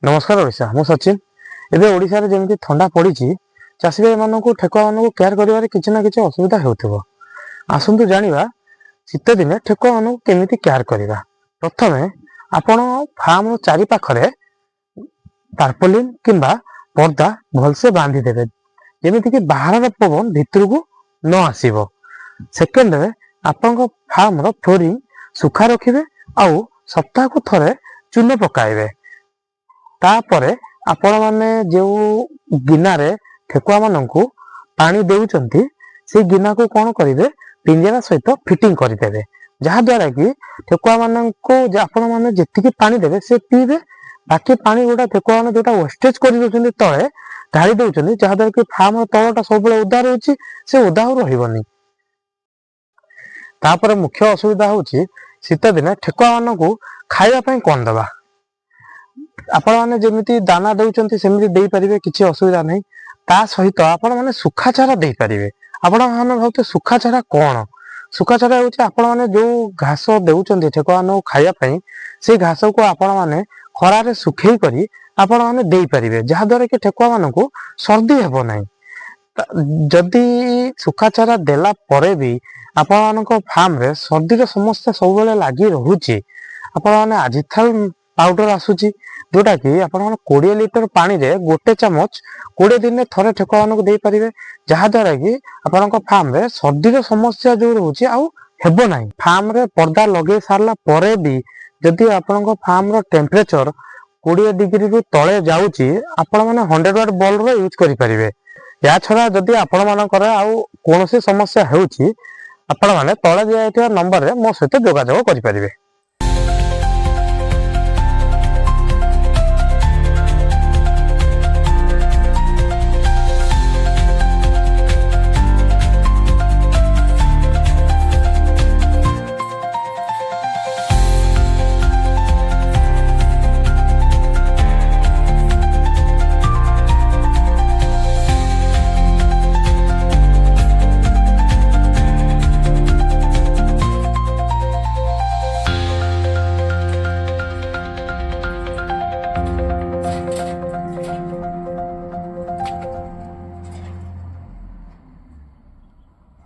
नमस्कार ओडिशा मु सचिन एबे ओडिशा रे जेमति ठंडा पड़ी चाषी भाई मानक ठेकुआ मानक केयर करिवारे किछि ना किछि असुविधा हेउथिबो। आसंतु जानिबा शीत दिने ठेकुआ मानक केमिति केयर करिवा। प्रथमे आपण फार्म चारि पाखरे टार्पोलिन किंबा पर्दा भलसे बांधी देबे जेमिति कि बाहर पवन भितर को न आसीबो। सेकेंड रे आपण फार्म रो फ्लोरिंग सुखा रखिबे आउ सप्ताह को थरे चून पकाइबे। तापरे आपण माने जो गिना रे ठेकुआ मानकू पानी देउचंती से गिना को कोन करिवे पिंजरा सहित फिटिंग करि देबे जहा द्वारा कि ठेकुआ मानकू जे आपण माने जेतिकी पानी देबे से पीबे बाकी पानी गोटा ठेकुआ माने जोटा वेस्टेज करि दोचंती तळे ढाली दोचंती जहा द्वारा कि फार्म तळटा सब उदा रहउची से उदा रहिबनी। तापरे मुख्य असुविधा होची शीत दिन ठेकुआ मानकू खाइबा पई कोन दबा। आपण माने जेमिति दाना देउचंती सेमिति देई परिबे किछि असुविधा नै। ता सहित आपण माने सुखा चारा देई परिबे। आपण माने भाबते सुखा चारा कोन? सुखा चारा होची आपण माने जो घास देउचंती ठेकुआ मानकू खाइबा पई से घास को आपण माने खरा रे सुखेई करी आपण माने देई परिबे जहा द्वारा कि ठेकुआ मानकू सर्दी हेबो नै। जदि सुखा चारा देला परे भी आपण मानक फार्म रे सर्दी रे समस्या सब बेले लागि रहूची। आपण माने आजिथाल पाउडर आसुची जोटा कि आपण 20 लिटर पानी रे गोटे चमच 20 दिन में थरे ठेकुआ मानक देई परिबे जहा द्वारा कि आपण फार्म रे सर्दी रे समस्या जो रहूची आउ हेबो नै। फार्म रे पर्दा लगे सारला परे भी जदि आपण फार्म रो टेम्परेचर 20 डिग्री रु तळे जाउची आपण माने 100 वाट बल्ब रो यूज करि परिबे। या छडा जदि आपण मानकर आउ कोनोसी समस्या हेउची आपण माने तळे दिया नंबर रे मो सहित जोगाजोग करि परिबे।